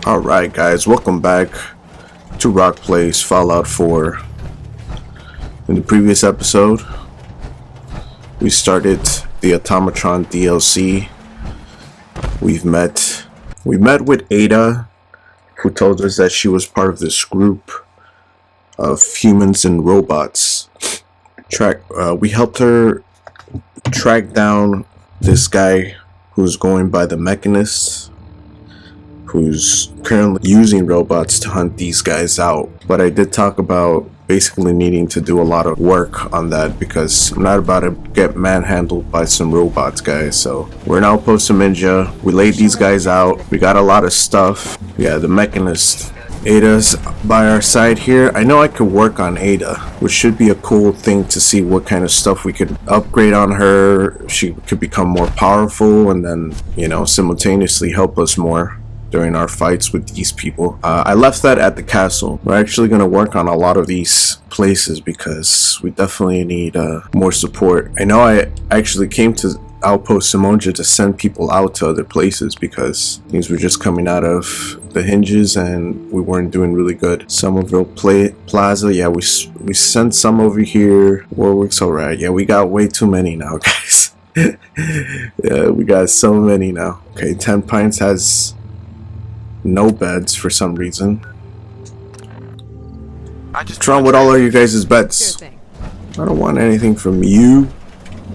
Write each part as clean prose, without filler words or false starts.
Alright guys, welcome back to Rock Plays Fallout 4. In the previous episode, we started the Automatron DLC. We met with Ada, who told us that she was part of this group of humans and robots. We helped her track down this guy who's going by the Mechanist, who's currently using robots to hunt these guys out. But I did talk about basically needing to do a lot of work on that because I'm not about to get manhandled by some robots, guys. So we're in Outpost Seminja. We laid these guys out. We got a lot of stuff. Yeah, the Mechanist. Ada's by our side here. I know I could work on Ada, which should be a cool thing to see what kind of stuff we could upgrade on her. She could become more powerful and then, simultaneously help us more during our fights with these people. I left that at the castle. We're actually going to work on a lot of these places because we definitely need more support. I know I actually came to Outpost Seminja to send people out to other places because things were just coming out of the hinges and we weren't doing really good. Somerville Plaza, yeah, we sent some over here. Warwick's alright. Yeah, we got way too many now, guys. Yeah, we got so many now. Okay, 10 Pints has no beds for some reason. What's wrong with all of you guys' beds? I don't want anything from you.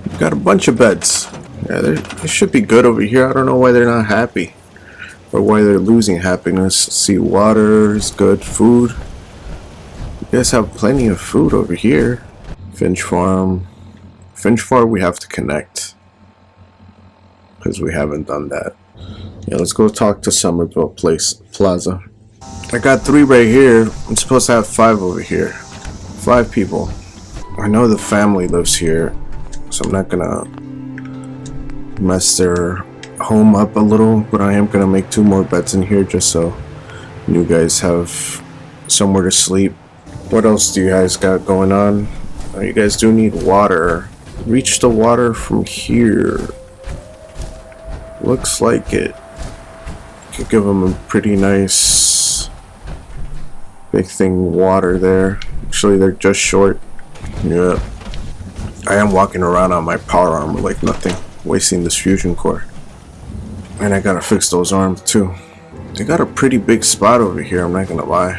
We've got a bunch of beds. Yeah, they should be good over here. I don't know why they're not happy. Or why they're losing happiness. See, water is good. Food. You guys have plenty of food over here. Finch Farm. Finch Farm we have to connect. Because we haven't done that. Yeah, let's go talk to Somerville Plaza. I got 3 right here. I'm supposed to have 5 over here. 5 people. I know the family lives here, so I'm not gonna mess their home up a little, but I am gonna make 2 more beds in here just so you guys have somewhere to sleep. What else do you guys got going on? Oh, you guys do need water. Reach the water from here. Looks like it. Could give them a pretty nice big thing water there. Actually, they're just short. Yeah. I am walking around on my power armor like nothing, wasting this fusion core. And I gotta fix those arms too. They got a pretty big spot over here, I'm not gonna lie.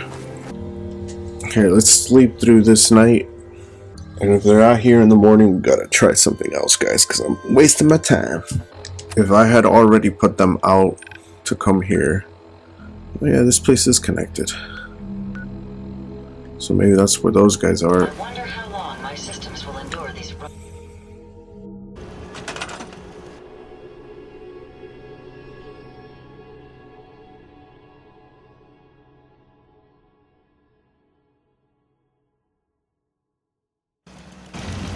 Here, let's sleep through this night. And if they're out here in the morning, we gotta try something else, guys, because I'm wasting my time. If I had already put them out to come here, oh yeah, this place is connected. So maybe that's where those guys are. I wonder how long my systems will endure these.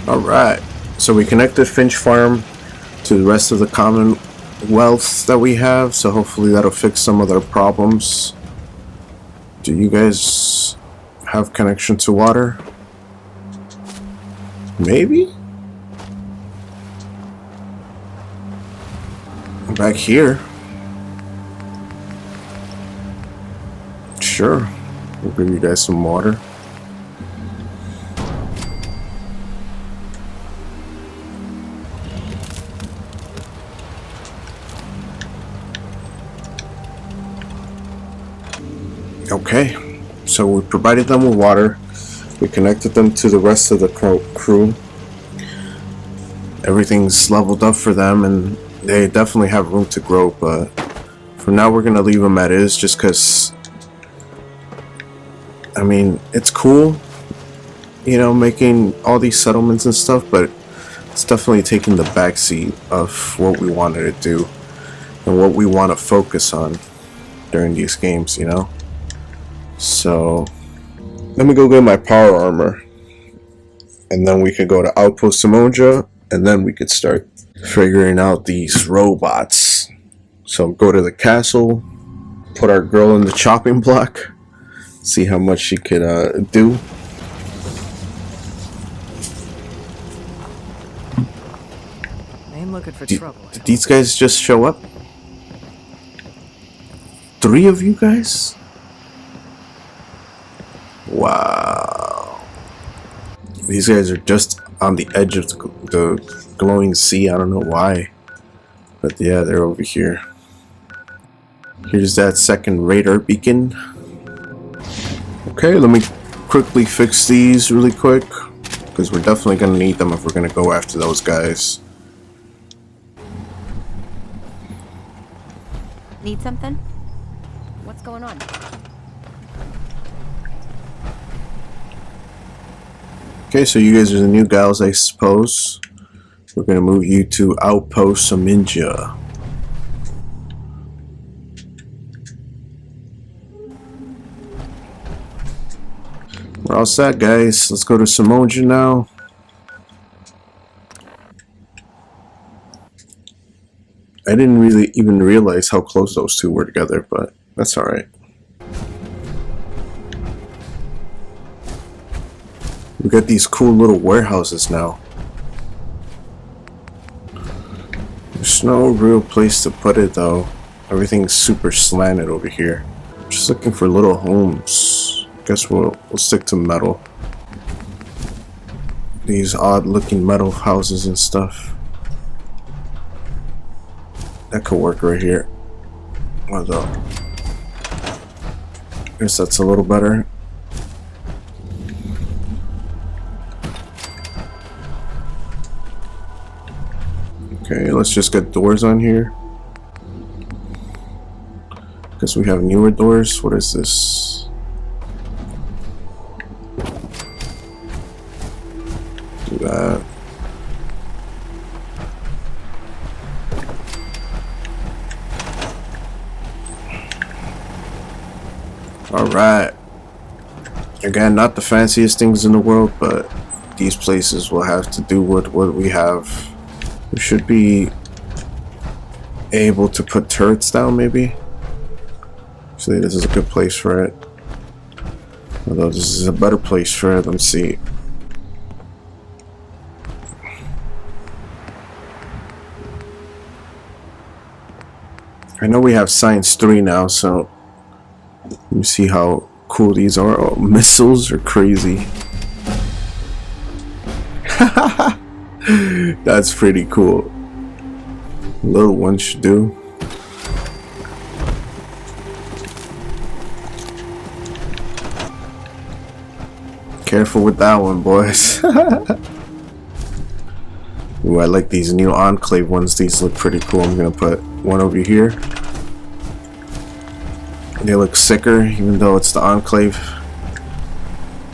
Alright, so we connected Finch Farm to the rest of the Commonwealth that we have, so hopefully that'll fix some of their problems. Do you guys have connection to water? Maybe? Back here? Sure, we'll give you guys some water. Okay, so we provided them with water. We connected them to the rest of the crew. Everything's leveled up for them and they definitely have room to grow, but for now we're gonna leave them as is just because, I mean, it's cool, making all these settlements and stuff, but it's definitely taking the backseat of what we wanted to do and what we want to focus on during these games, So, let me go get my power armor. And then we could go to Outpost Seminja. And then we could start figuring out these robots. So, go to the castle. Put our girl in the chopping block. See how much she could do. Ain't looking for trouble. Did these guys just show up? 3 of you guys? Wow. These guys are just on the edge of the glowing sea. I don't know why. But yeah, they're over here. Here's that second radar beacon. Okay, let me quickly fix these really quick, because we're definitely going to need them if we're going to go after those guys. Need something? What's going on? Okay, so you guys are the new gals, I suppose. We're going to move you to Outpost Saminja. We're all set, guys. Let's go to Samoja now. I didn't really even realize how close those two were together, but that's alright. We got these cool little warehouses now. There's no real place to put it though. Everything's super slanted over here. Just looking for little homes. Guess we'll stick to metal. These odd looking metal houses and stuff. That could work right here. Although, I guess that's a little better. Okay, let's just get doors on here. Guess we have newer doors. What is this? Do that. Alright. Again, not the fanciest things in the world, but these places will have to do with what we have. We should be able to put turrets down, maybe. Actually, this is a good place for it. Although this is a better place for it. Let's see. I know we have Science 3 now, so let me see how cool these are. Oh, missiles are crazy. That's pretty cool. Little one should do. Careful with that one, boys. Ooh, I like these new Enclave ones. These look pretty cool. I'm gonna put one over here. They look sicker, even though it's the Enclave.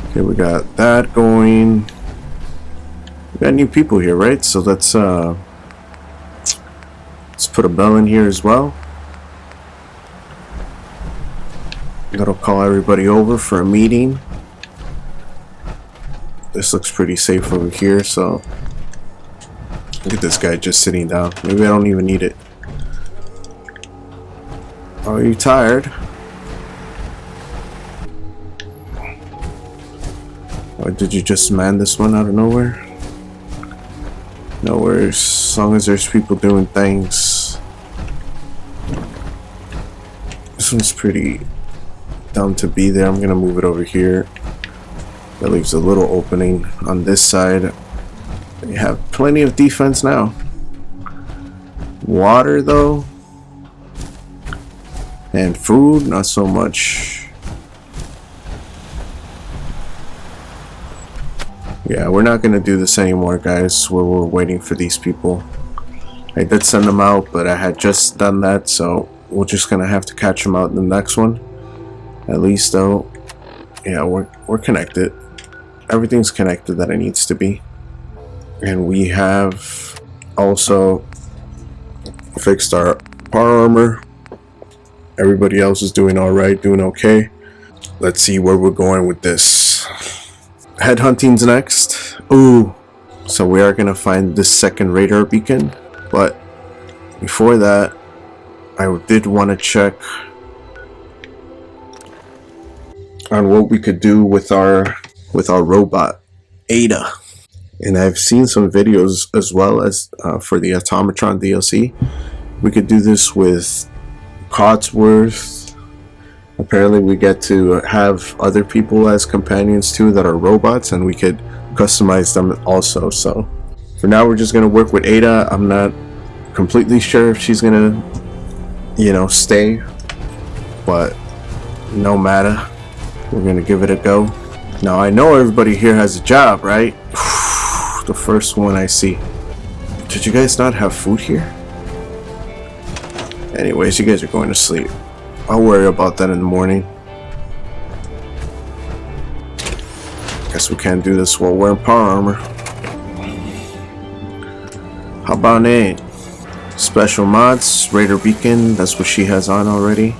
Okay, we got that going. We got new people here, right? So let's put a bell in here as well. That'll call everybody over for a meeting. This looks pretty safe over here, so look at this guy just sitting down. Maybe I don't even need it. Are you tired? Or did you just man this one out of nowhere? No worries, as long as there's people doing things. This one's pretty dumb to be there. I'm gonna move it over here. That leaves a little opening on this side. We have plenty of defense now. Water though, and food, not so much. Yeah, we're not gonna do this anymore, guys, where we're waiting for these people. I did send them out, but I had just done that, so we're just gonna have to catch them out in the next one. At least though, yeah, we're connected. Everything's connected that it needs to be. And we have also fixed our power armor. Everybody else is doing alright, doing okay. Let's see where we're going with this. Headhunting's next. Ooh, so we are gonna find this second radar beacon, but before that, I did want to check on what we could do with our robot Ada. And I've seen some videos as well as for the Automatron DLC. We could do this with Codsworth, Apparently we get to have other people as companions too that are robots, and we could customize them also. So for now we're just gonna work with Ada. I'm not completely sure if she's gonna, stay, but no matter, we're gonna give it a go. Now I know everybody here has a job, right? The first one I see. Did you guys not have food here? Anyways, you guys are going to sleep. I'll worry about that in the morning. Guess we can't do this while wearing power armor. How about Nate? Special mods, Raider Beacon, that's what she has on already.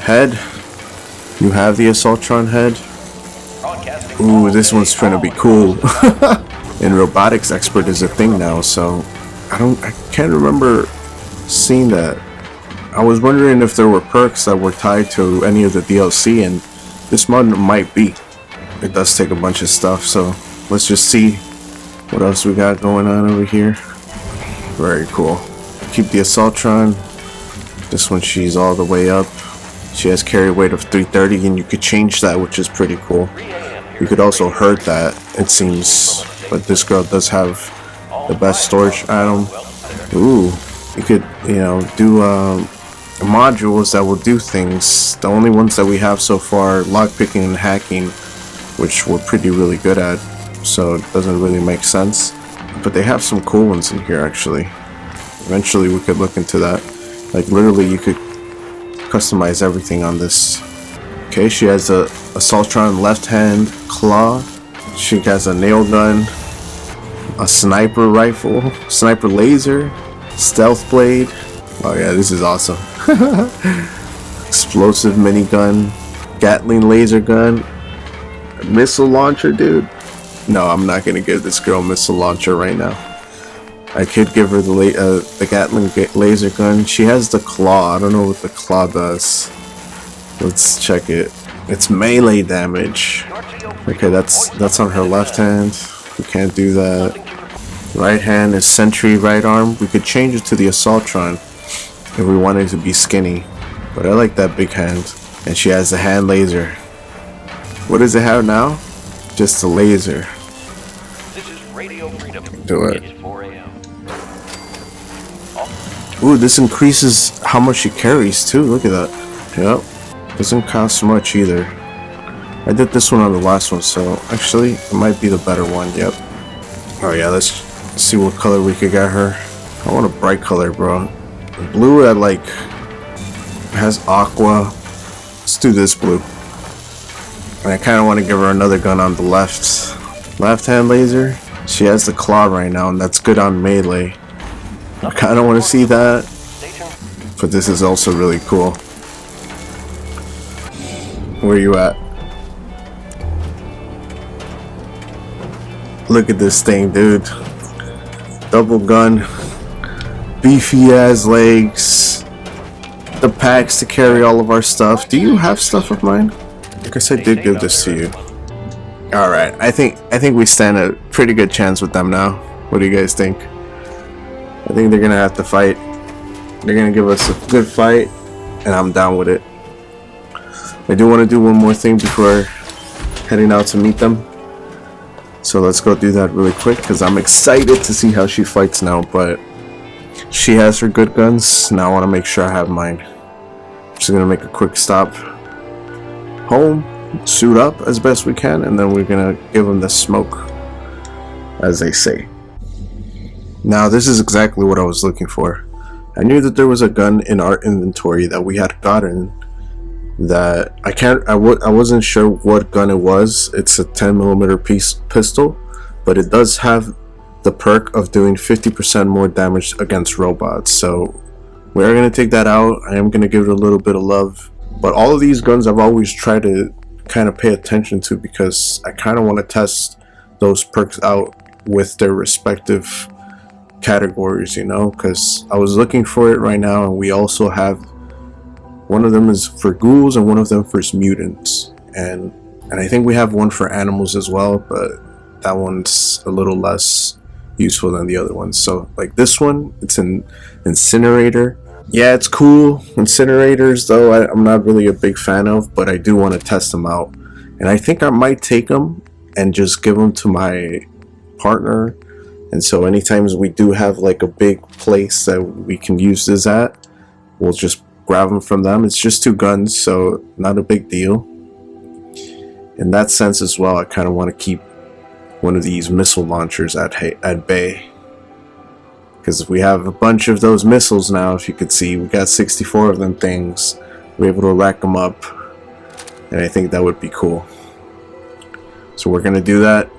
Head. You have the Assaultron head. Ooh, this one's trying to be cool. And robotics expert is a thing now, so I can't remember seeing that. I was wondering if there were perks that were tied to any of the DLC, and this mod might be. It does take a bunch of stuff, so let's just see what else we got going on over here. Very cool. Keep the Assaultron. This one, she's all the way up. She has carry weight of 330, and you could change that, which is pretty cool. You could also hurt that, it seems, but this girl does have the best storage item. Ooh, you could, do modules that will do things. The only ones that we have so far, lockpicking and hacking, which we're really good at, so it doesn't really make sense. But they have some cool ones in here, actually. Eventually we could look into that. Like, literally you could customize everything on this. Okay, she has a Assaultron left hand claw. She has a nail gun, a sniper rifle, sniper laser, stealth blade. Oh yeah, this is awesome. Explosive minigun, Gatling laser gun, missile launcher, dude. No, I'm not gonna give this girl a missile launcher right now. I could give her the Gatling laser gun. She has the claw. I don't know what the claw does. Let's check it. It's melee damage. Okay, that's on her left hand. We can't do that. Right hand is sentry right arm. We could change it to the Assaultron if we wanted to be skinny. But I like that big hand. And she has the hand laser. What does it have now? Just a laser. This is Radio Freedom. Do it. It's 4 a.m. Ooh, this increases how much she carries too. Look at that. Yep. Doesn't cost much either. I did this one on the last one, so actually it might be the better one. Yep. Oh yeah, let's see what color we could get her. I want a bright color, bro. Blue that like has aqua. Let's do this blue. And I kind of want to give her another gun on the left hand laser. She has the claw right now, and that's good on melee. I kind of want to see that, but this is also really cool. Where you at? Look at this thing, dude. Double gun, beefy ass legs, the packs to carry all of our stuff. Do you have stuff of mine? I guess I did give this to you. All right, I think we stand a pretty good chance with them now. What do you guys think? I think they're gonna have to fight. They're gonna give us a good fight, and I'm down with it. I do want to do one more thing before heading out to meet them. So let's go do that really quick, because I'm excited to see how she fights now, but she has her good guns. Now I want to make sure I have mine. Just gonna make a quick stop home, suit up as best we can, and then we're gonna give them the smoke, as they say. Now this is exactly what I was looking for. I knew that there was a gun in our inventory that we had gotten that I wasn't sure what gun it was. It's a 10mm pistol, but it does have the perk of doing 50% more damage against robots. So we're gonna take that out. I am gonna give it a little bit of love. But all of these guns I've always tried to kind of pay attention to, because I kind of want to test those perks out with their respective categories, because I was looking for it right now, and we also have one of them is for ghouls and one of them for mutants, and I think we have one for animals as well, but that one's a little less useful than the other ones. So like this one, it's an incinerator. Yeah, it's cool. Incinerators, though, I'm not really a big fan of, but I do want to test them out. And I think I might take them and just give them to my partner. And so anytime we do have like a big place that we can use this at, we'll just grab them from them. It's just 2 guns, so not a big deal. In that sense as well, I kind of want to keep one of these missile launchers at bay. Because we have a bunch of those missiles now, if you could see. We got 64 of them things. We're able to rack them up. And I think that would be cool. So we're going to do that.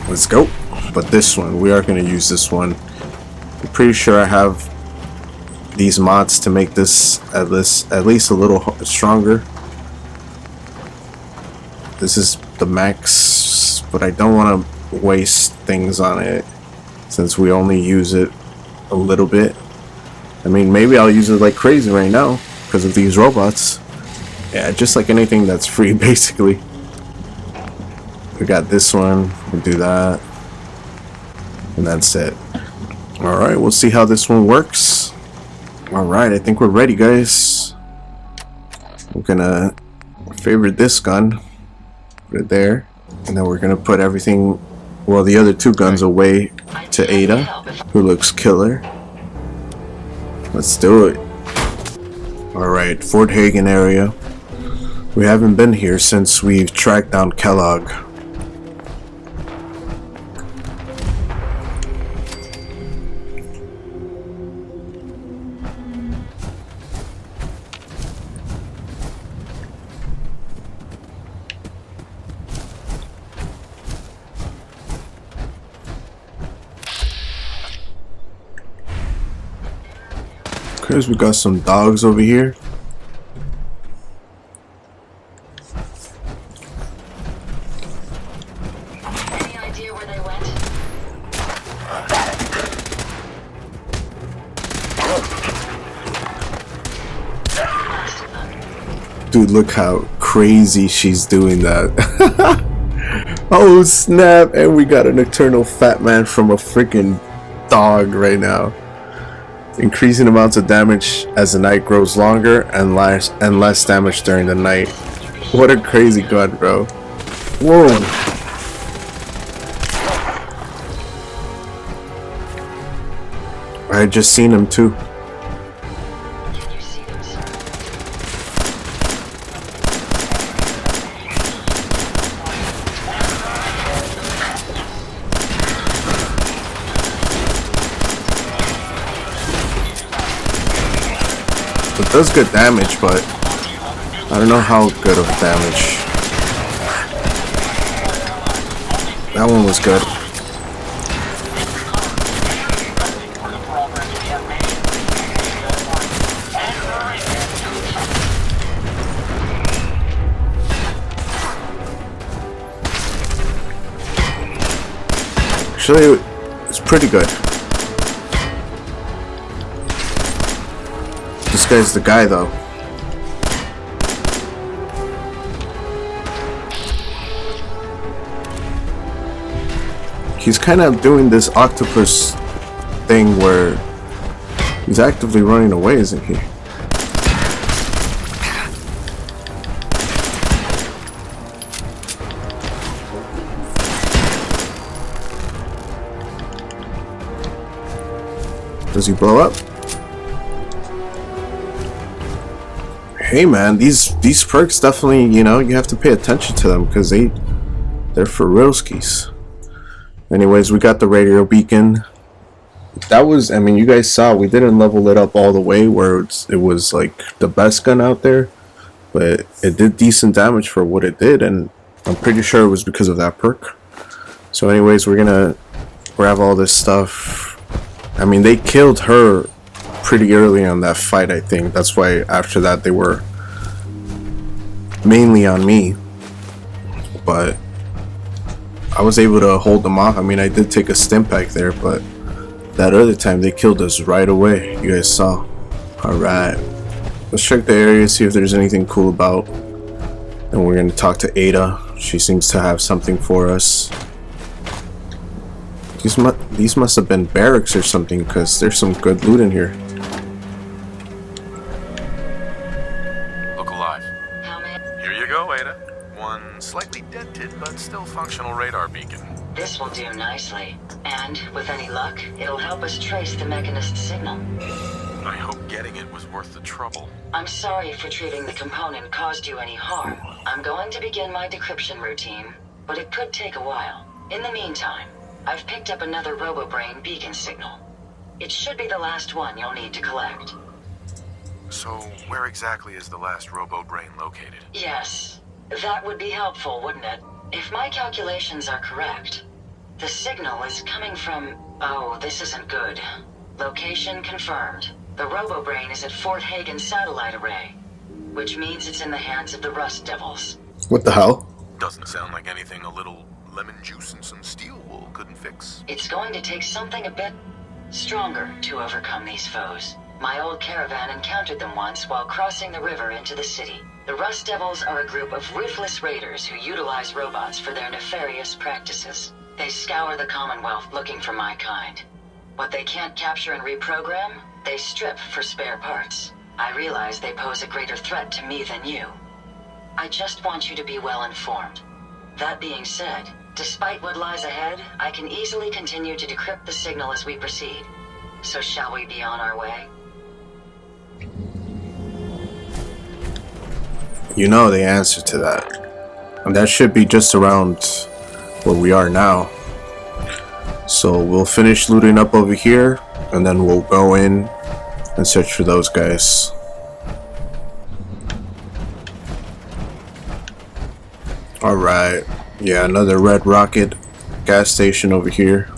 Let's go. But this one, we are going to use this one. I'm pretty sure I have these mods to make this at least a little stronger. This is the max, but I don't want to waste things on it since we only use it a little bit. I mean, maybe I'll use it like crazy right now because of these robots. Yeah, just like anything that's free, basically. We got this one, we'll do that, and that's it. Alright, we'll see how this one works. Alright, I think we're ready, guys. We're gonna favorite this gun, put it there, and then we're gonna put everything, well, the other 2 guns away to Ada, who looks killer. Let's do it. Alright, Fort Hagen area. We haven't been here since we've tracked down Kellogg. Cause we got some dogs over here. Any idea where they went? Dude, look how crazy she's doing that. Oh snap, and we got an eternal fat man from a freaking dog right now. Increasing amounts of damage as the night grows longer and less damage during the night. What a crazy gun, bro. Whoa. I had just seen him too. Can you see them, sir? It does good damage, but I don't know how good of damage. That one was good. Actually, it's pretty good. This guy's the guy, though. He's kind of doing this octopus thing where he's actively running away, isn't he? Does he blow up? Hey man, these perks definitely, you know, you have to pay attention to them because they're for realskis. Anyways, we got the radio beacon. That was, I mean, you guys saw we didn't level it up all the way where it was like the best gun out there, but it did decent damage for what it did, and I'm pretty sure it was because of that perk. So anyways, we're gonna grab all this stuff. I mean, they killed her pretty early on that fight, I think. That's why after that they were mainly on me. But I was able to hold them off. I mean, I did take a stim pack there, but that other time they killed us right away. You guys saw. Alright. Let's check the area, see if there's anything cool about. And we're going to talk to Ada. She seems to have something for us. These must have been barracks or something, because there's some good loot in here. Here you go, Ada. One slightly dented but still functional radar beacon. This will do nicely. And, with any luck, it'll help us trace the Mechanist signal. I hope getting it was worth the trouble. I'm sorry if retrieving the component caused you any harm. I'm going to begin my decryption routine, but it could take a while. In the meantime, I've picked up another RoboBrain beacon signal. It should be the last one you'll need to collect. So, where exactly is the last RoboBrain located? Yes, that would be helpful, wouldn't it? If my calculations are correct, the signal is coming from... Oh, this isn't good. Location confirmed. The RoboBrain is at Fort Hagen Satellite Array, which means it's in the hands of the Rust Devils. What the hell? Doesn't sound like anything a little lemon juice and some steel wool couldn't fix. It's going to take something a bit stronger to overcome these foes. My old caravan encountered them once while crossing the river into the city. The Rust Devils are a group of ruthless raiders who utilize robots for their nefarious practices. They scour the Commonwealth looking for my kind. What they can't capture and reprogram, they strip for spare parts. I realize they pose a greater threat to me than you. I just want you to be well informed. That being said, despite what lies ahead, I can easily continue to decrypt the signal as we proceed. So shall we be on our way? You know the answer to that. And that should be just around where we are now. So we'll finish looting up over here, and then we'll go in and search for those guys. Alright. Yeah, another Red Rocket gas station over here.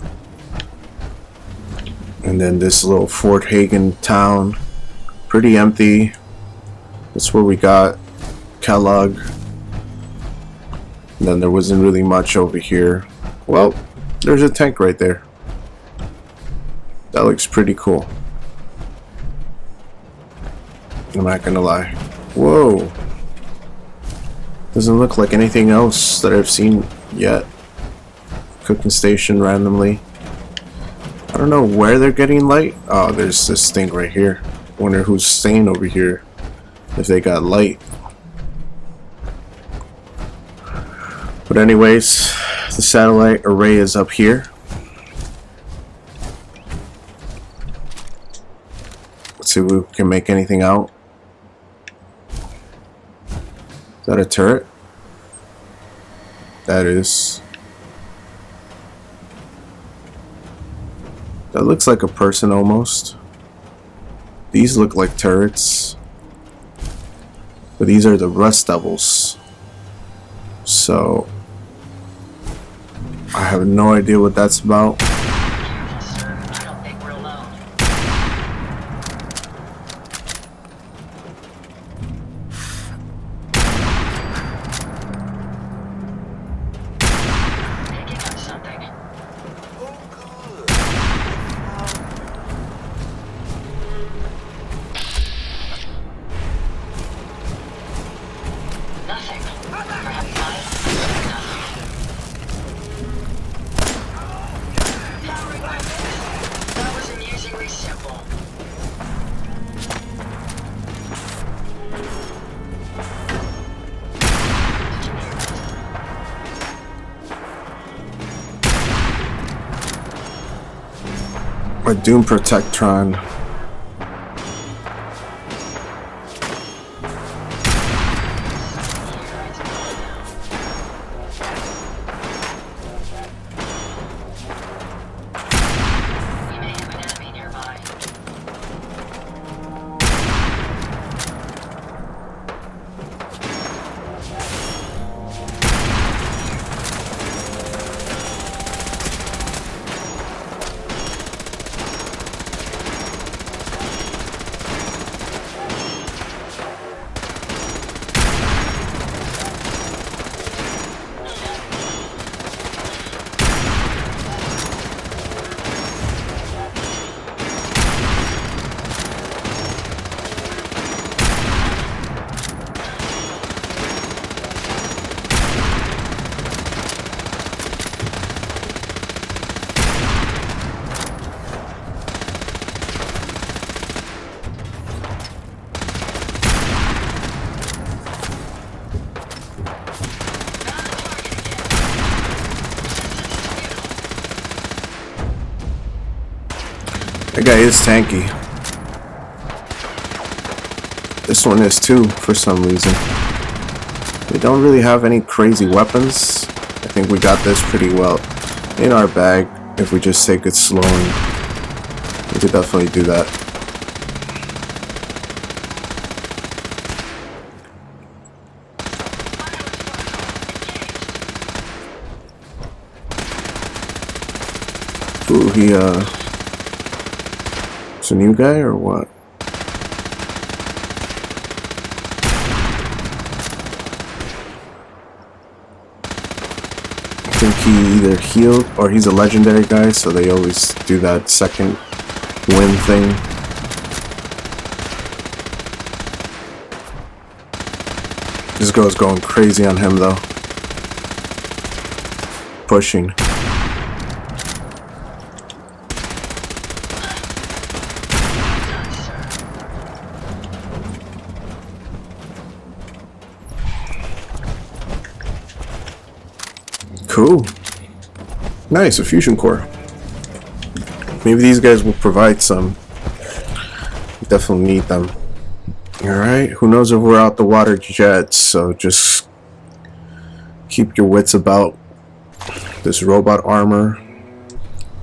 And then this little Fort Hagen town. Pretty empty. That's where we got Kellogg. And then there wasn't really much over here. Well, there's a tank right there. That looks pretty cool. I'm not gonna lie. Whoa. Doesn't look like anything else that I've seen yet. Cooking station randomly. I don't know where they're getting light. Oh, there's this thing right here. Wonder who's staying over here. If they got light. But anyways, the satellite array is up here. Let's see if we can make anything out. Is that a turret? That is. That looks like a person almost. These look like turrets. But these are the Rust Devils. So I have no idea what that's about. Careful, sir. I don't think we're alone. Picking up something. Nothing. Perhaps not. That was amusingly simple. A Doom Protectron. We may have an enemy nearby. That guy is tanky. This one is too, for some reason. They don't really have any crazy weapons. I think we got this pretty well in our bag if we just take it slow, and we could definitely do that. Ooh, it's a new guy or what? I think he either healed or he's a legendary guy, so they always do that second win thing. This girl's going crazy on him though. Pushing. Cool. Nice, a fusion core. Maybe these guys will provide some. Definitely need them. Alright, who knows if we're out the water yet, so just keep your wits about. This robot armor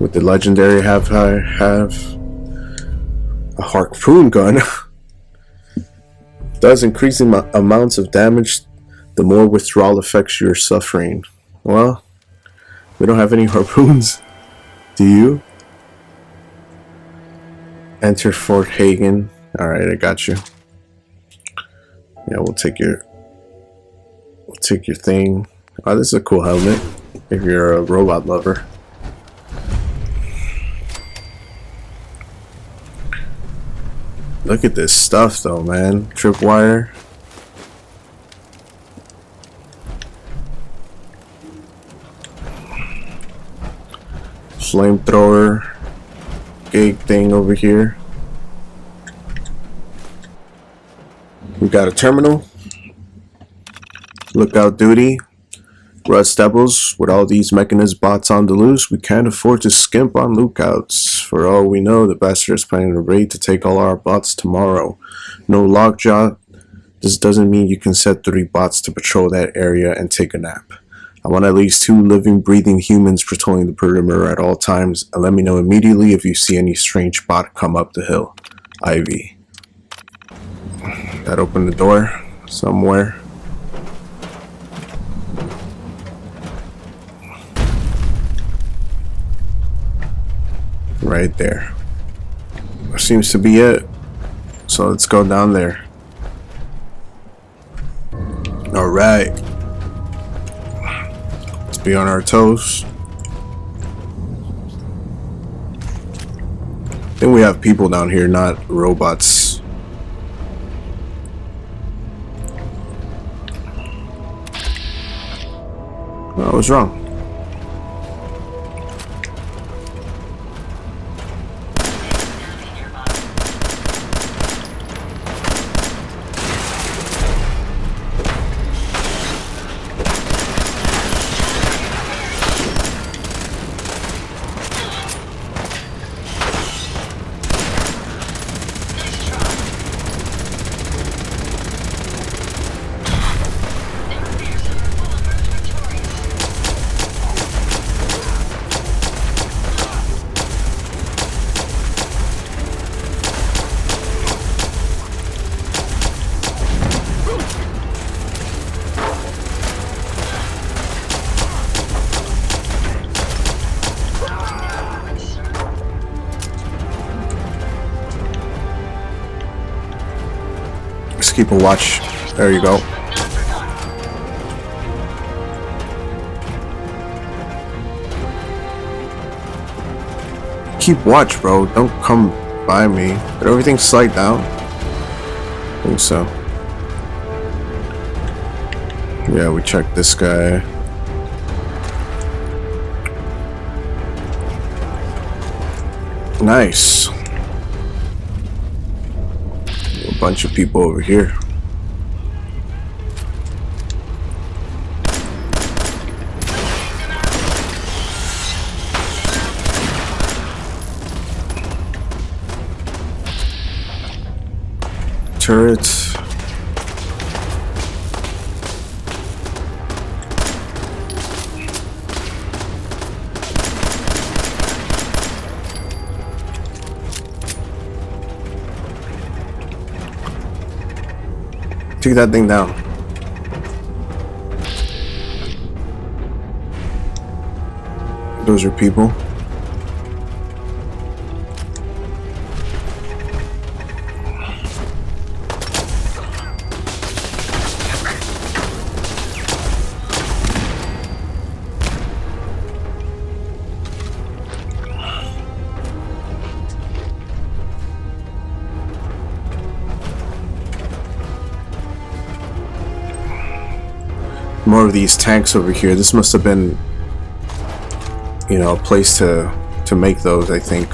with the legendary have a harpoon gun. Does increasing amounts of damage the more withdrawal effects you're suffering. Well, we don't have any harpoons. Do you? Enter Fort Hagen. Alright, I got you. Yeah, we'll take your thing. Oh, this is a cool helmet if you're a robot lover. Look at this stuff though, man. Tripwire. Flamethrower gate thing over here. We got a terminal. Lookout duty. Rust Devils, with all these Mechanist bots on the loose, we can't afford to skimp on lookouts. For all we know, the bastard is planning a raid to take all our bots tomorrow. No lockjaw. This doesn't mean you can set 3 bots to patrol that area and take a nap. I want at least 2 living, breathing humans patrolling the perimeter at all times, and let me know immediately if you see any strange bot come up the hill. Ivy. That opened the door somewhere. Right there. That seems to be it. So let's go down there. Alright. Let's be on our toes. I think we have people down here, not robots. I was wrong. Let's keep a watch. There you go. Keep watch, bro. Don't come by me. Did everything slide down? I think so. Yeah, we checked this guy. Nice. A bunch of people over here. turret. Take that thing down. Those are people. More of these tanks over here. This must have been, you know, a place to make those. I think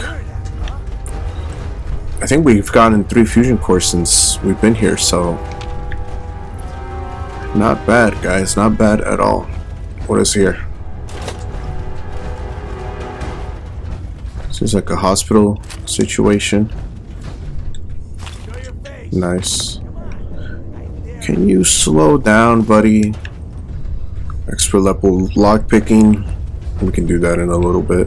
we've gotten 3 fusion cores since we've been here, so not bad, guys. Not bad at all. What is here? Seems like a hospital situation. Nice. Can you slow down, buddy? Expert level lockpicking. We can do that in a little bit.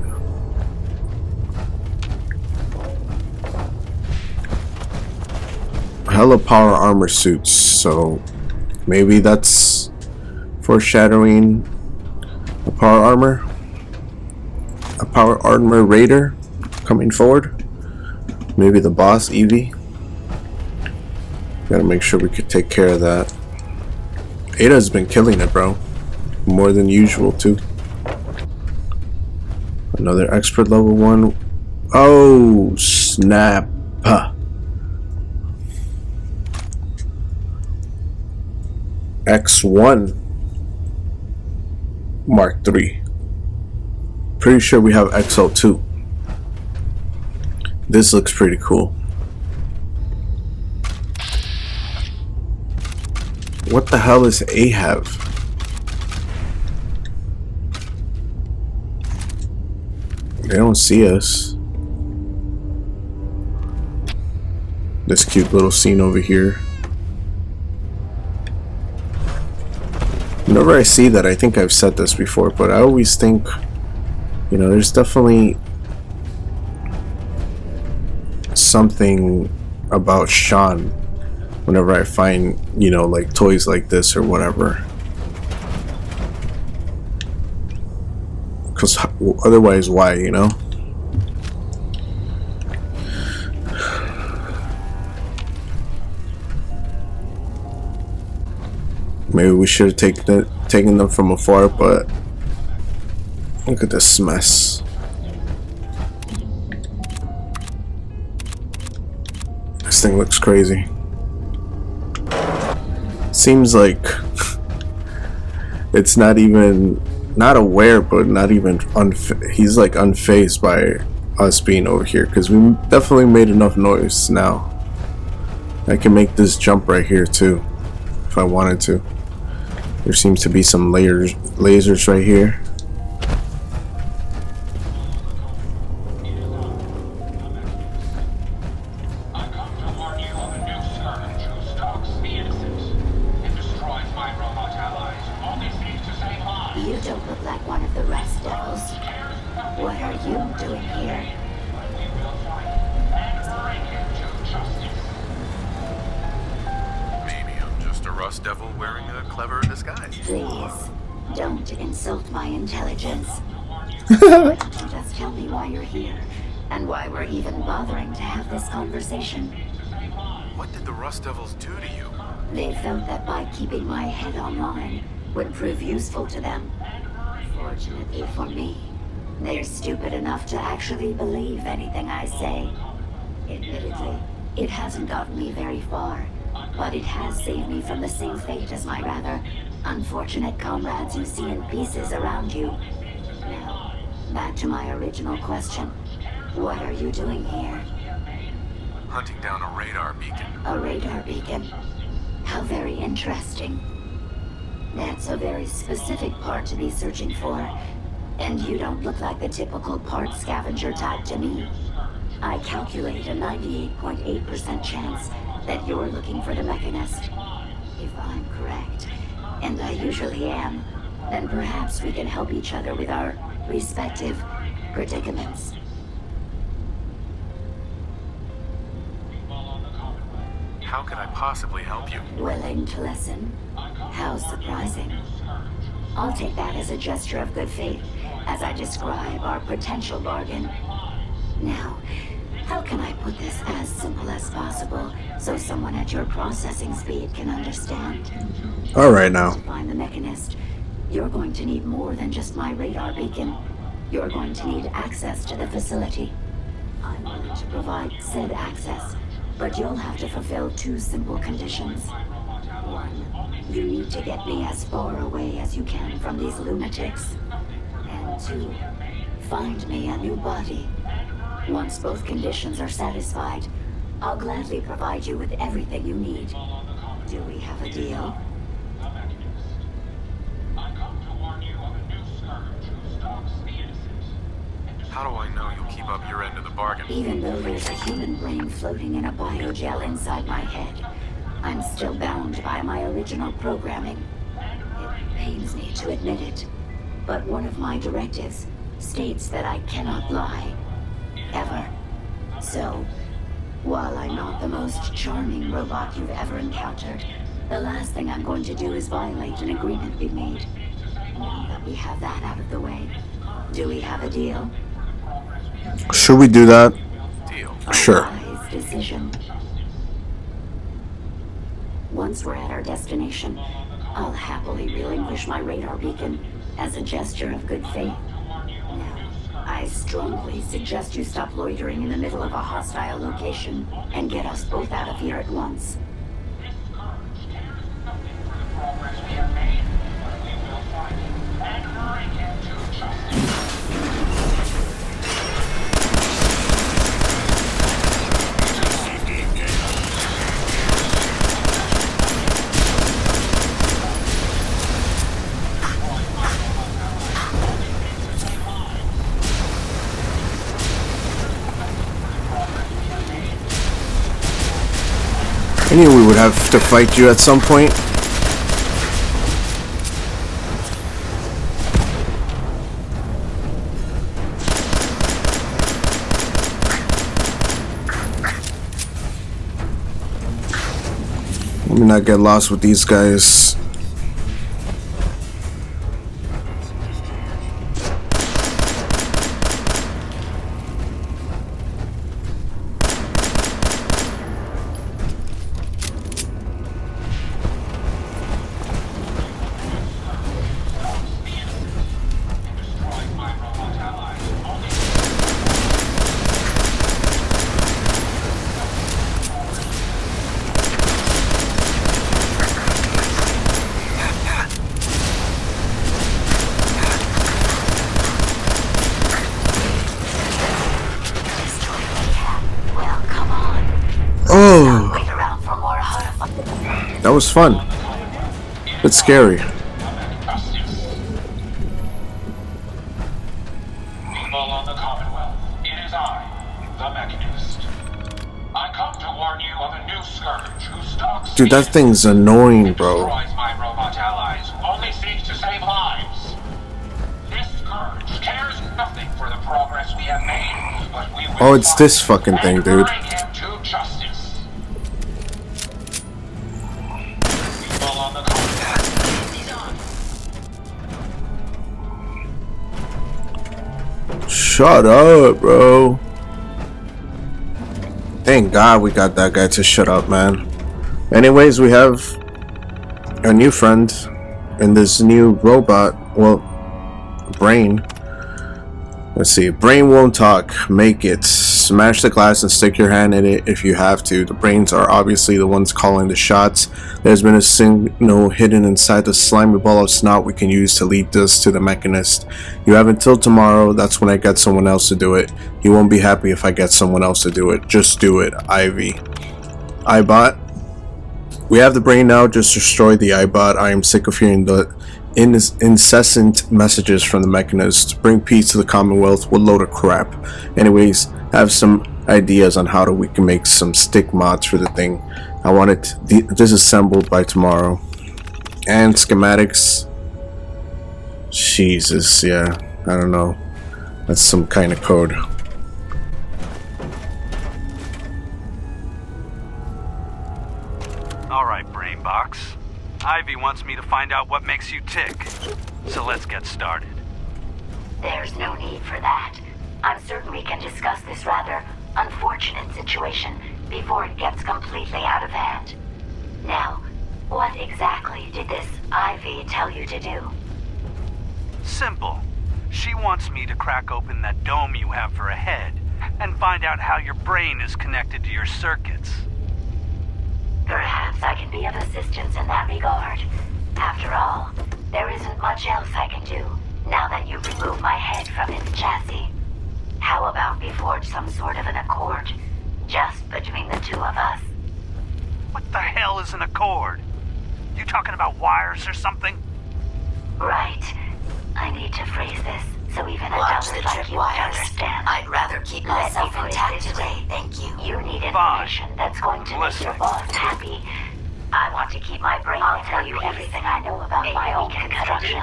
Hella power armor suits, so maybe that's foreshadowing a power armor raider coming forward. Maybe the boss Evie. Gotta make sure we could take care of that. Ada's been killing it, bro. More than usual too. Another expert level 1. Oh snap. X1 Mark III. Pretty sure we have XL2. This looks pretty cool. What the hell is Ahab? They don't see us. This cute little scene over here. Whenever I see that, I think I've said this before, but I always think, you know, there's definitely something about Sean whenever I find, you know, like toys like this or whatever. Because otherwise, why, you know? Maybe we should have taken them from afar, but look at this mess. This thing looks crazy. Seems like it's not even, not aware, but not even he's like unfazed by us being over here, because we definitely made enough noise now. I can make this jump right here too if I wanted to. There seems to be some lasers right here. You don't look like one of the rest devils. What are you doing here? Maybe I'm just a rust devil wearing a clever disguise. Please, don't insult my intelligence. Why don't you just tell me why you're here, and why we're even bothering to have this conversation? What did the rust devils do to you? They felt that by keeping my head online would prove useful to them. Fortunately for me, they're stupid enough to actually believe anything I say. Admittedly, it hasn't gotten me very far, but it has saved me from the same fate as my rather unfortunate comrades you see in pieces around you. Now, back to my original question. What are you doing here? Hunting down a radar beacon. A radar beacon? How very interesting. That's a very specific part to be searching for, and you don't look like the typical part scavenger type to me. I calculate a 98.8% chance that you're looking for the Mechanist. If I'm correct, and I usually am, then perhaps we can help each other with our respective predicaments. How can I possibly help you? Willing to listen? How surprising. I'll take that as a gesture of good faith as I describe our potential bargain. Now, how can I put this as simple as possible so someone at your processing speed can understand? Alright now. To find the Mechanist, you're going to need more than just my radar beacon. You're going to need access to the facility. I'm willing to provide said access, but you'll have to fulfill two simple conditions. One, you need to get me as far away as you can from these lunatics. And two, find me a new body. Once both conditions are satisfied, I'll gladly provide you with everything you need. Do we have a deal? How do I know you'll keep up your end of the bargain? Even though there's a human brain floating in a biogel inside my head, I'm still bound by my original programming. It pains me to admit it, but one of my directives states that I cannot lie. Ever. So, while I'm not the most charming robot you've ever encountered, the last thing I'm going to do is violate an agreement we made. Now that we have that out of the way, do we have a deal? Should we do that? Deal. Sure. Wise decision. Once we're at our destination, I'll happily relinquish my radar beacon as a gesture of good faith. Now, I strongly suggest you stop loitering in the middle of a hostile location and get us both out of here at once. I knew we would have to fight you at some point. Let me not get lost with these guys. Oh, Wait around for more hard. that was fun. It's scary. People of the Commonwealth, it is I, the Mechanist. I come to warn you of a new scourge who stalks Dude, that thing's annoying, bro. destroys my robot allies, only seeks to save lives. This scourge cares nothing for the progress we have made, but we will Oh, it's fight this fucking thing, and dude. bring him to justice. People of the Commonwealth, he's on. Shut up, bro. Thank God we got that guy to shut up, man. Anyways, we have a new friend in this new robot. Well, brain. Let's see. Brain won't talk. Make it. Smash the glass and stick your hand in it if you have to. The brains are obviously the ones calling the shots. There's been a signal hidden inside the slimy ball of snot we can use to lead us to the Mechanist. You have until tomorrow. That's when I get someone else to do it. You won't be happy if I get someone else to do it. Just do it, Ivy. iBot. We have the brain now. Just destroy the iBot. I am sick of hearing the incessant messages from the Mechanist. Bring peace to the Commonwealth. What load of crap. Anyways, have some ideas on how we can make some stick mods for the thing. I want it disassembled by tomorrow. And schematics. Jesus, yeah. I don't know. That's some kind of code. Alright, Brainbox. Ivy wants me to find out what makes you tick. So let's get started. There's no need for that. I'm certain we can discuss this rather unfortunate situation before it gets completely out of hand. Now, what exactly did this Ivy tell you to do? Simple. She wants me to crack open that dome you have for a head and find out how your brain is connected to your circuits. Perhaps I can be of assistance in that regard. After all, there isn't much else I can do now that you've removed my head from its chassis. How about we forge some sort of an accord, just between the two of us? What the hell is an accord? You talking about wires or something? Right. I need to phrase this so even a dullard like you would understand. I'd rather keep myself intact today, thank you. You need information that's going to make your boss happy. I want to keep my brain. I'll tell you everything I know about my own construction.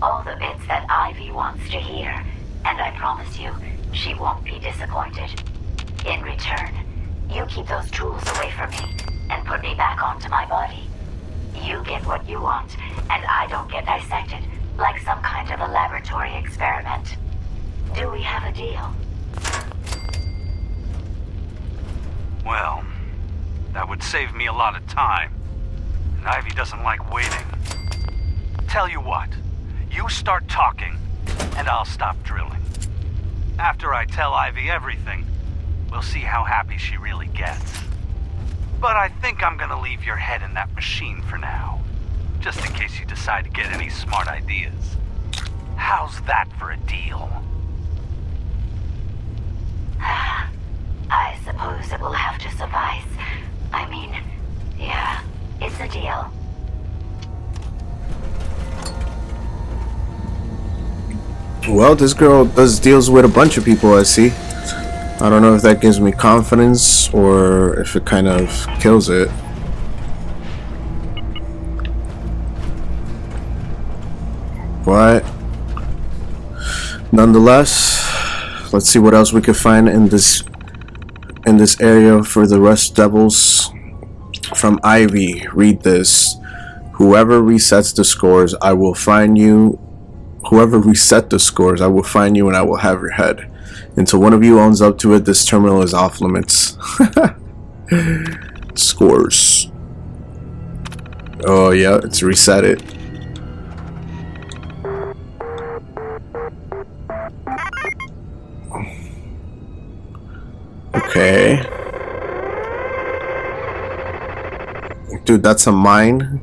All the bits that Ivy wants to hear. And I promise you, she won't be disappointed. In return, you keep those tools away from me and put me back onto my body. You get what you want, and I don't get dissected like some kind of a laboratory experiment. Do we have a deal? Well, that would save me a lot of time. And Ivy doesn't like waiting. Tell you what, you start talking, and I'll stop drilling. After I tell Ivy everything, we'll see how happy she really gets. But I think I'm gonna leave your head in that machine for now, just in case you decide to get any smart ideas. How's that for a deal? I suppose it will have to suffice. I mean, yeah, it's a deal. Well, this girl does deals with a bunch of people, I see. I don't know if that gives me confidence or if it kind of kills it. But nonetheless, let's see what else we can find in this area for the Rust Devils. From Ivy, read this. Whoever resets the scores, I will find you. Whoever reset the scores, I will find you and I will have your head. Until one of you owns up to it, this terminal is off limits. Scores. Oh yeah, it's reset it. Okay. Dude, that's a mine.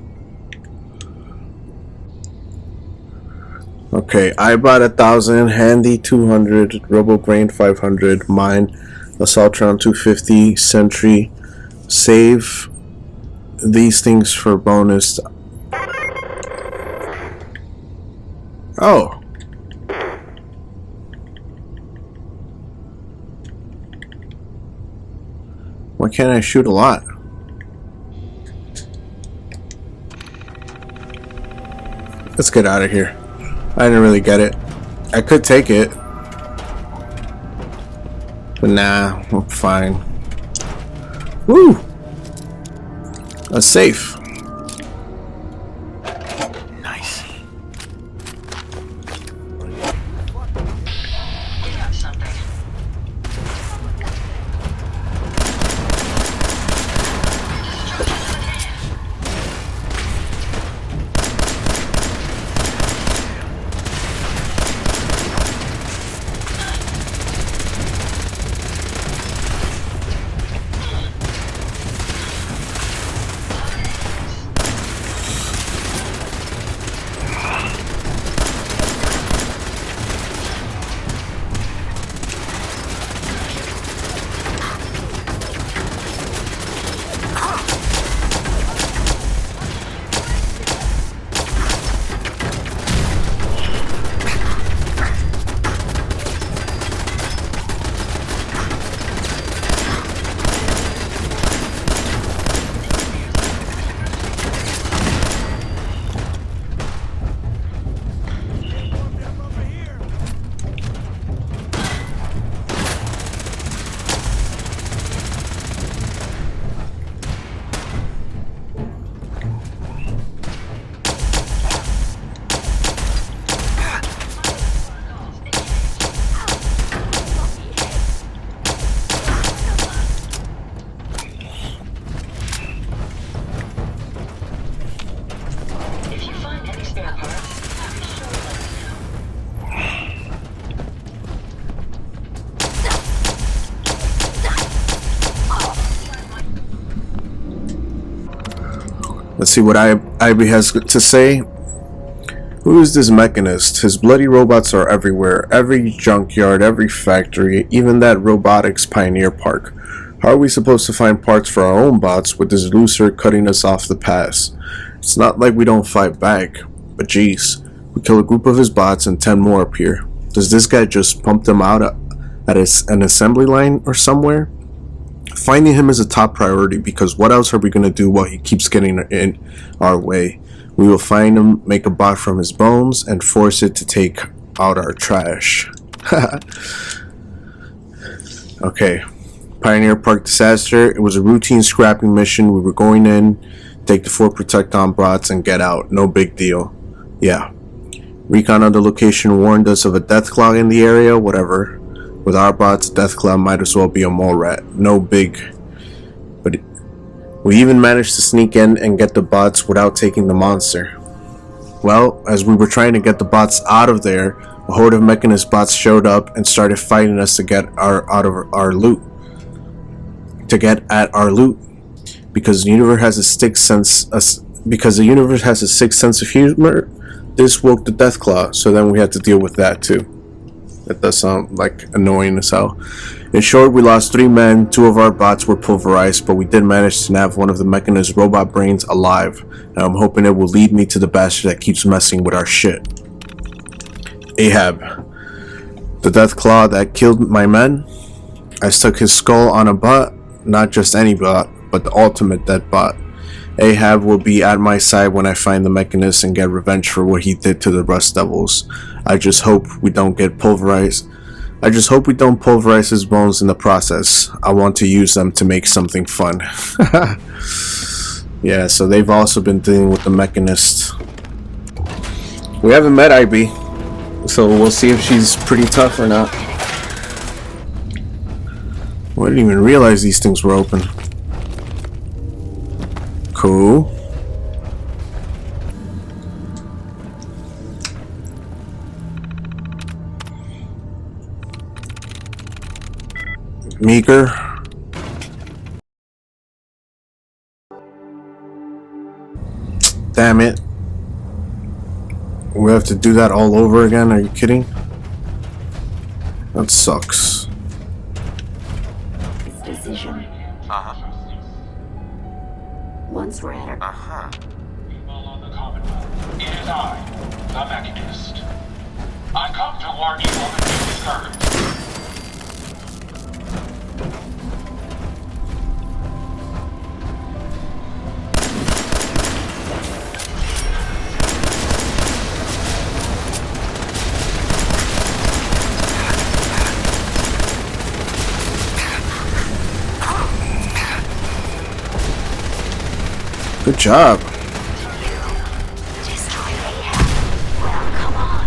Okay, I bought 1,000, Handy 200, RoboBrain 500, mine, Assaultron 250, Sentry. Save these things for bonus. Oh. Why can't I shoot a lot? Let's get out of here. I didn't really get it. I could take it. But nah, I'm fine. Woo! A safe. Nice. You got something. Let's see what Ivy has to say. Who is this Mechanist? His bloody robots are everywhere. Every junkyard, every factory, even that robotics pioneer park. How are we supposed to find parts for our own bots with this loser cutting us off the pass? It's not like we don't fight back, but geez, we kill a group of his bots and 10 more appear. Does this guy just pump them out at an assembly line or somewhere? Finding him is a top priority, because what else are we going to do while he keeps getting in our way? We will find him, make a bot from his bones, and force it to take out our trash. Okay. Pioneer Park disaster. It was a routine scrapping mission. We were going in, take the 4 Protecton bots, and get out. No big deal. Yeah. Recon on the location warned us of a Deathclaw in the area. Whatever. With our bots, Deathclaw might as well be a mole rat. No big. But we even managed to sneak in and get the bots without taking the monster. Well, as we were trying to get the bots out of there, a horde of Mechanist bots showed up and started fighting us to get our loot. Because the universe has a sixth sense of humor, this woke the Deathclaw, so then we had to deal with that too. That does sound like annoying as hell. In short, we lost 3 men, 2 of our bots were pulverized, but we did manage to nab one of the Mechanist robot brains alive, and I'm hoping it will lead me to the bastard that keeps messing with our shit. Ahab. The Deathclaw that killed my men? I stuck his skull on a bot, not just any bot, but the ultimate dead bot. Ahab will be at my side when I find the Mechanist and get revenge for what he did to the Rust Devils. I just hope we don't pulverize his bones in the process. I want to use them to make something fun. Yeah, so they've also been dealing with the Mechanist. We haven't met Ivy, so we'll see if she's pretty tough or not. I didn't even realize these things were open. Cool. Meeker. Damn it. We have to do that all over again? Are you kidding? That sucks. Decision. Once we're at our... On the Commonwealth. It is I, the Mechanist. I come to warn you of the new scourge. Good job. Destroy Ahab. Well, come on.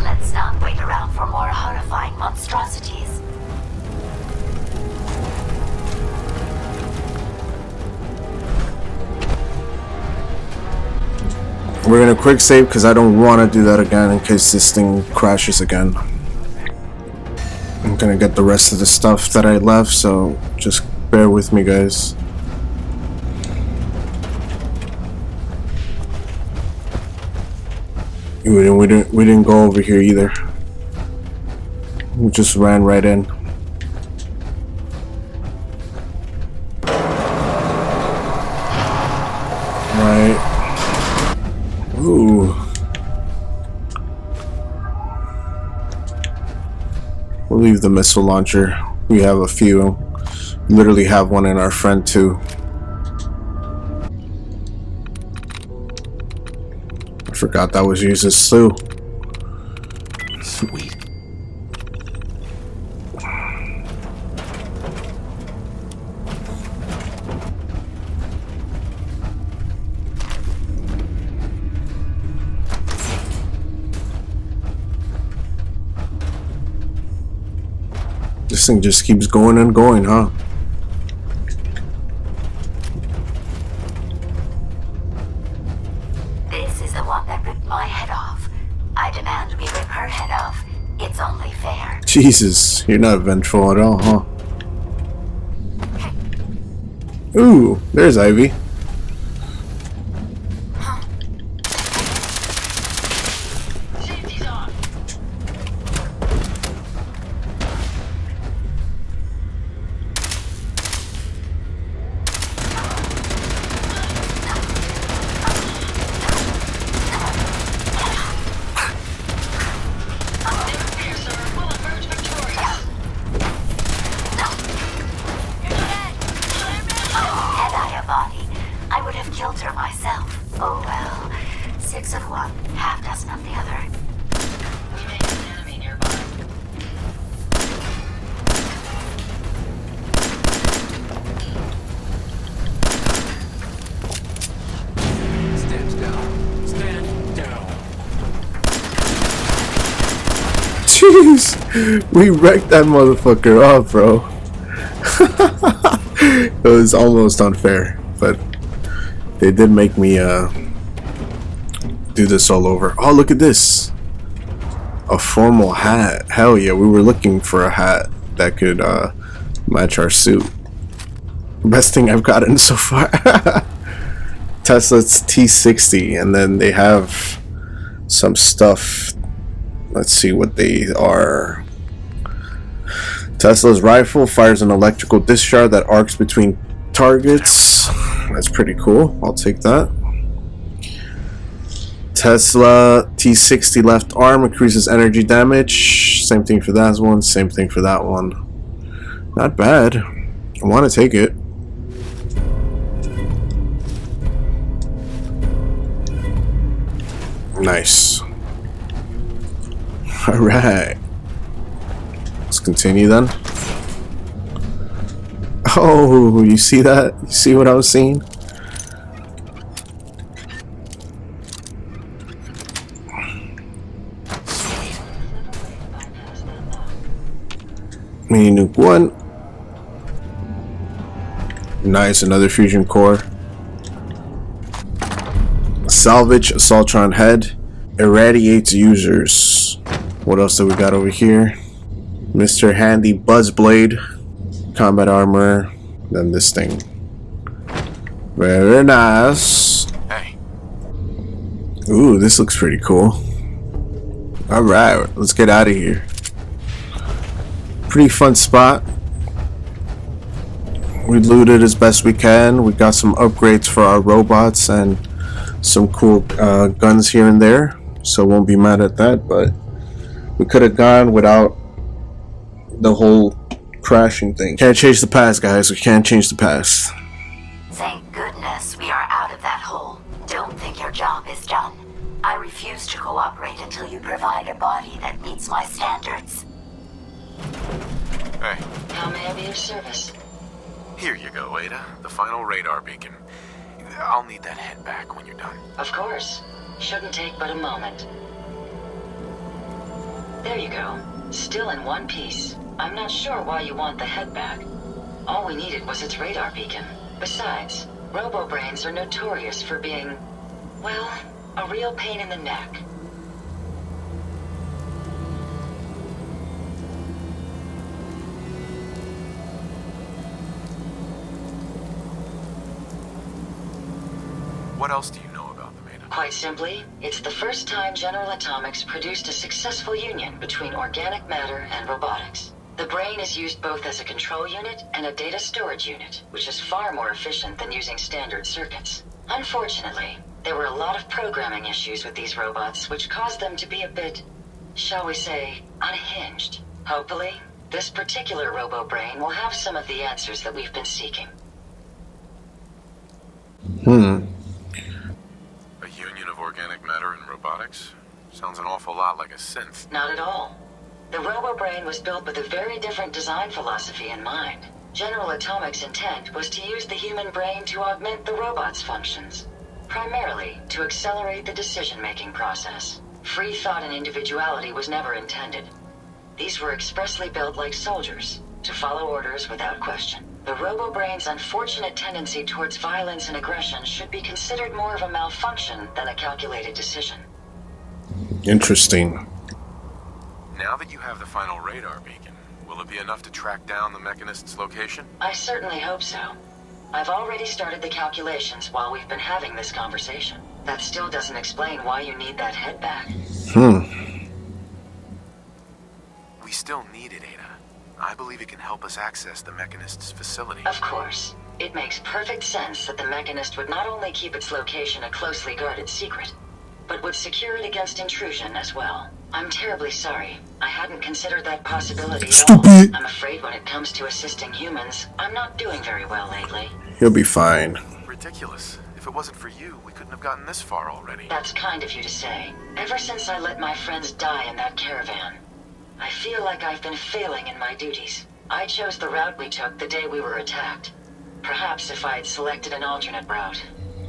Let's not wait around for more horrifying monstrosities. We're gonna quick save because I don't want to do that again in case this thing crashes again. I'm gonna get the rest of the stuff that I left, so just bear with me, guys. We didn't go over here either. We just ran right in. Right. Ooh. We'll leave the missile launcher. We have a few. We literally have one in our front too. Forgot that was used as slew. Sweet. This thing just keeps going and going, huh? Jesus, you're not vengeful at all, huh? Ooh, there's Ivy. half dozen of the other. We may have an enemy nearby. Stand down. Stand down. Jeez, we wrecked that motherfucker off, bro. It was almost unfair, but they did make me do this all over. Oh, look at this. A formal hat. Hell yeah, we were looking for a hat that could match our suit. Best thing I've gotten so far. Tesla's T60, and then they have some stuff. Let's see what they are. Tesla's rifle fires an electrical discharge that arcs between targets. That's pretty cool. I'll take that. Tesla T60 left arm increases energy damage. Same thing for that one. Same thing for that one. Not bad. I want to take it. Nice. Alright. Let's continue then. Oh, you see that? You see what I was seeing? Mini nuke 1. Nice, another fusion core. Salvage Assaultron head. Irradiates users. What else do we got over here? Mr. Handy Buzzblade. Combat armor. Then this thing. Very nice. Hey, Ooh, this looks pretty cool. Alright, let's get out of here. Pretty fun spot. We looted as best we can. We got some upgrades for our robots and some cool guns here and there. So won't be mad at that, but we could have gone without the whole crashing thing. Can't change the past, guys. We can't change the past. Thank goodness we are out of that hole. Don't think your job is done. I refuse to cooperate until you provide a body that meets my standards. hey, How may I be of service? here you go, Ada. The final radar beacon. I'll need that head back when you're done. Of course. Shouldn't take but a moment. There you go. Still in one piece. I'm not sure why you want the head back. All we needed was its radar beacon. Besides, robo-brains are notorious for being, well, a real pain in the neck. What else do you know about them, Ada? Quite simply, it's the first time General Atomics produced a successful union between organic matter and robotics. The brain is used both as a control unit and a data storage unit, which is far more efficient than using standard circuits. Unfortunately, there were a lot of programming issues with these robots, which caused them to be a bit, shall we say, unhinged. Hopefully, this particular robo-brain will have some of the answers that we've been seeking. A union of organic matter and robotics? Sounds an awful lot like a synth. Not at all. The robo-brain was built with a very different design philosophy in mind. General Atomics' intent was to use the human brain to augment the robot's functions, primarily to accelerate the decision-making process. Free thought and individuality was never intended. These were expressly built like soldiers, to follow orders without question. The robo-brain's unfortunate tendency towards violence and aggression should be considered more of a malfunction than a calculated decision. Interesting. Now that you have the final radar beacon, will it be enough to track down the Mechanist's location? I certainly hope so. I've already started the calculations while we've been having this conversation. That still doesn't explain why you need that head back. We still need it, Ada. I believe it can help us access the Mechanist's facility. Of course. It makes perfect sense that the Mechanist would not only keep its location a closely guarded secret, but would secure it against intrusion as well. I'm terribly sorry. I hadn't considered that possibility at all. Stupid. I'm afraid when it comes to assisting humans, I'm not doing very well lately. He'll be fine. Ridiculous. If it wasn't for you, we couldn't have gotten this far already. That's kind of you to say. Ever since I let my friends die in that caravan, I feel like I've been failing in my duties. I chose the route we took the day we were attacked. Perhaps if I had selected an alternate route,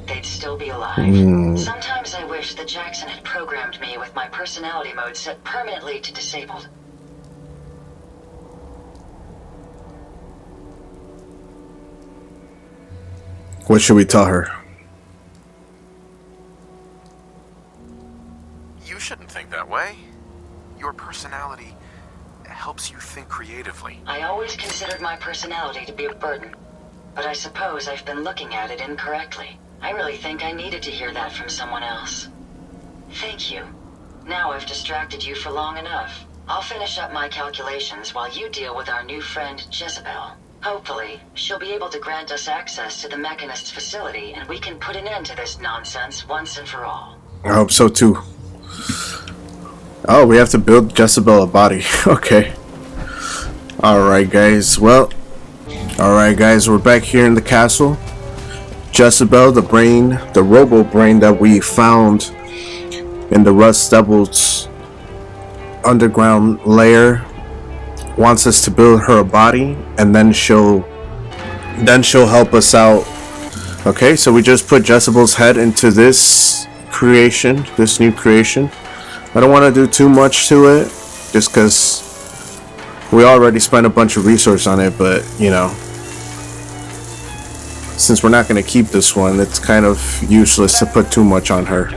they'd still be alive. Sometimes I wish that Jackson had programmed me with my personality mode set permanently to disabled. What should we tell her? You shouldn't think that way. Your personality helps you think creatively. I always considered my personality to be a burden, but I suppose I've been looking at it incorrectly. I really think I needed to hear that from someone else. Thank you. Now I've distracted you for long enough. I'll finish up my calculations while you deal with our new friend, Jezebel. Hopefully, she'll be able to grant us access to the Mechanist's facility, and we can put an end to this nonsense once and for all. I hope so too. Oh, we have to build Jezebel a body. Okay. Alright guys, we're back here in the castle. Jezebel, the brain, the robo brain that we found in the Rust Devils underground lair, wants us to build her a body, and then she'll help us out. Okay, so we just put Jezebel's head into this creation, this new creation. I don't want to do too much to it, just because we already spent a bunch of resources on it, but you know, since we're not going to keep this one, it's kind of useless to put too much on her.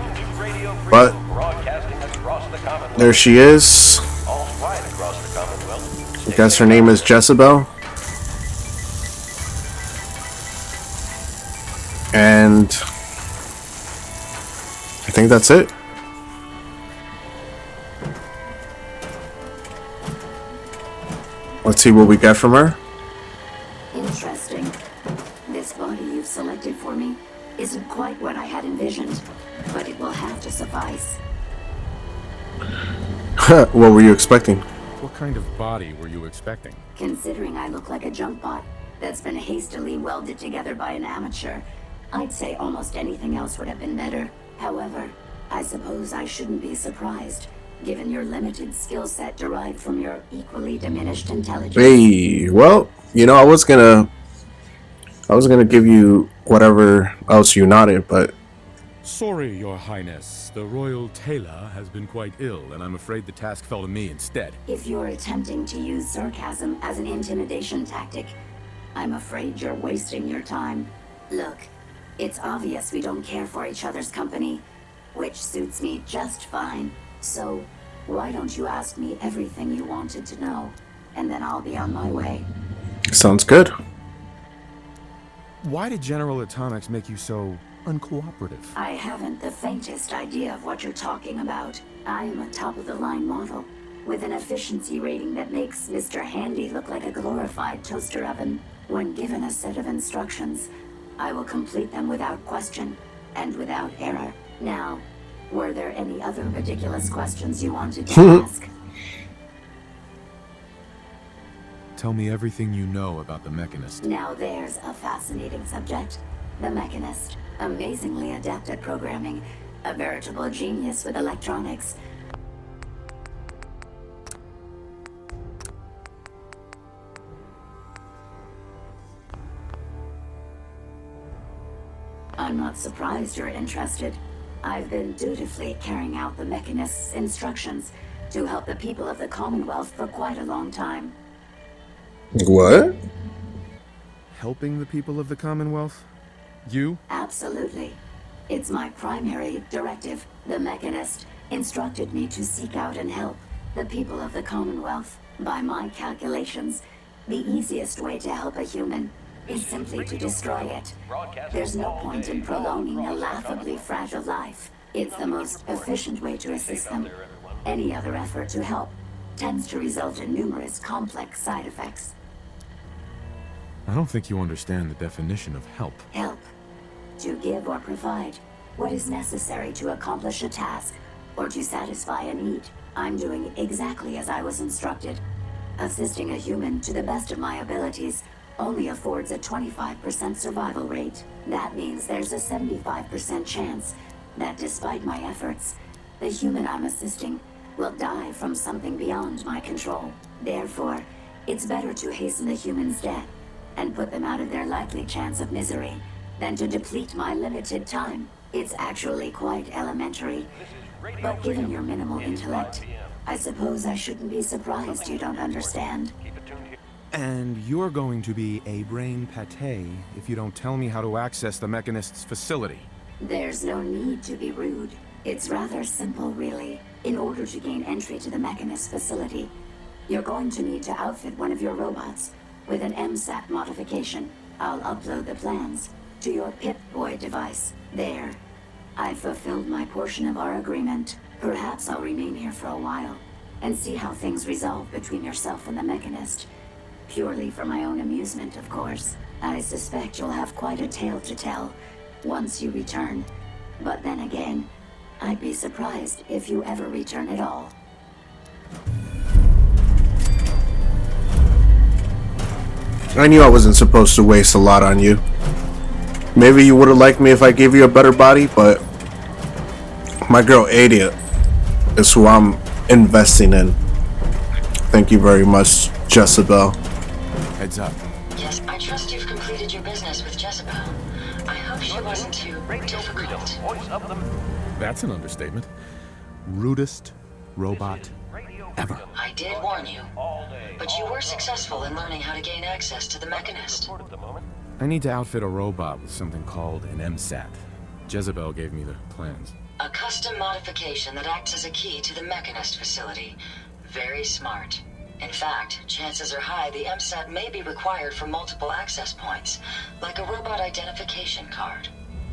But there she is. I guess her name is Jezebel. And I think that's it. Let's see what we get from her. Interesting. This body you've selected for me isn't quite what I had envisioned, but it will have to suffice. What were you expecting? What kind of body were you expecting? Considering I look like a junk bot that's been hastily welded together by an amateur, I'd say almost anything else would have been better. However, I suppose I shouldn't be surprised, given your limited skill set derived from your equally diminished intelligence. Hey, well, you know, I was gonna give you whatever else you nodded, but Sorry, Your Highness. The Royal Tailor has been quite ill, and I'm afraid the task fell to me instead. If you're attempting to use sarcasm as an intimidation tactic, I'm afraid you're wasting your time. Look, it's obvious we don't care for each other's company, which suits me just fine. So, why don't you ask me everything you wanted to know, and then I'll be on my way. sounds good. Why did General Atomics make you so uncooperative? I haven't the faintest idea of what you're talking about. I am a top-of-the-line model, with an efficiency rating that makes Mr. Handy look like a glorified toaster oven. When given a set of instructions, I will complete them without question, and without error. Now, were there any other ridiculous questions you wanted to ask? Tell me everything you know about the Mechanist. Now there's a fascinating subject. The Mechanist. Amazingly adept at programming. A veritable genius with electronics. I'm not surprised you're interested. I've been dutifully carrying out the Mechanist's instructions to help the people of the Commonwealth for quite a long time. What? Helping the people of the Commonwealth? You? Absolutely. It's my primary directive. The Mechanist instructed me to seek out and help the people of the Commonwealth. By my calculations, the easiest way to help a human is simply to destroy it. There's no point in prolonging a laughably fragile life. It's the most efficient way to assist them. Any other effort to help tends to result in numerous complex side effects. I don't think you understand the definition of help. Help. To give or provide what is necessary to accomplish a task or to satisfy a need. I'm doing exactly as I was instructed. Assisting a human to the best of my abilities only affords a 25% survival rate. That means there's a 75% chance that despite my efforts, the human I'm assisting will die from something beyond my control. Therefore, it's better to hasten the human's death and put them out of their likely chance of misery than to deplete my limited time. It's actually quite elementary. But given your minimal intellect, I suppose I shouldn't be surprised you don't understand. And you're going to be a brain pate if you don't tell me how to access the Mechanist's facility. There's no need to be rude. It's rather simple, really. In order to gain entry to the Mechanist facility, you're going to need to outfit one of your robots with an MSAT modification. I'll upload the plans to your Pip-Boy device. There. I've fulfilled my portion of our agreement. Perhaps I'll remain here for a while and see how things resolve between yourself and the Mechanist. Purely for my own amusement, of course. I suspect you'll have quite a tale to tell once you return. But then again, I'd be surprised if you ever return at all. I knew I wasn't supposed to waste a lot on you. Maybe you would have liked me if I gave you a better body, but my girl Ada is who I'm investing in. Thank you very much, Jezebel. Heads up. Yes, I trust you've completed your business with Jezebel. I hope she wasn't too difficult. That's an understatement. Rudest robot ever. I did warn you, but you were successful in learning how to gain access to the Mechanist. I need to outfit a robot with something called an MSAT. Jezebel gave me the plans. A custom modification that acts as a key to the Mechanist facility. Very smart. In fact, chances are high the MSAT may be required for multiple access points, like a robot identification card.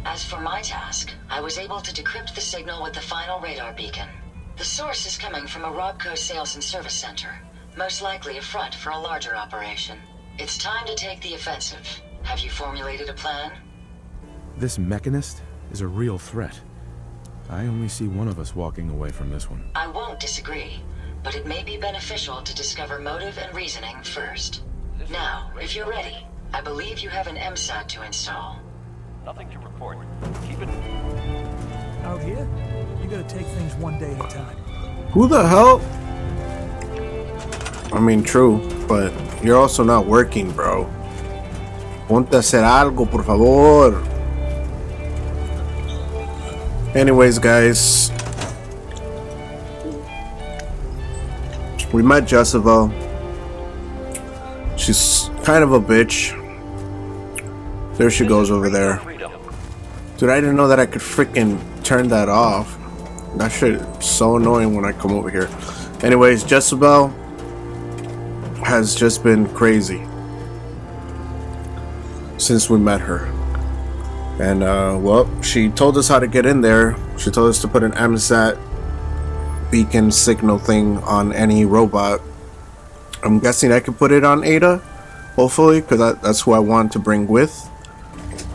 As for my task, I was able to decrypt the signal with the final radar beacon. The source is coming from a Robco sales and service center, most likely a front for a larger operation. It's time to take the offensive. Have you formulated a plan? This Mechanist is a real threat. I only see one of us walking away from this one. I won't disagree, but it may be beneficial to discover motive and reasoning first. Now, if you're ready, I believe you have an MSAT to install. Nothing to report. Keep it. Out here, you gotta take things one day at a time. Who the hell? I mean, true, but you're also not working, bro. Ponte a hacer algo, por favor. Anyways, guys, we met Jezebel. She's kind of a bitch. There she goes over there. Dude, I didn't know that I could freaking turn that off. That shit is so annoying when I come over here. Anyways, Jezebel has just been crazy since we met her. And, well, she told us how to get in there. She told us to put an MSAT beacon signal thing on any robot. I'm guessing I could put it on Ada, hopefully, because that's who I want to bring with.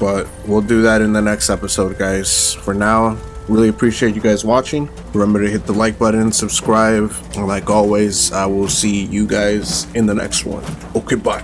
But we'll do that in the next episode, guys. For now, really appreciate you guys watching. Remember to hit the like button, subscribe, and like always, I will see you guys in the next one. Okay, bye.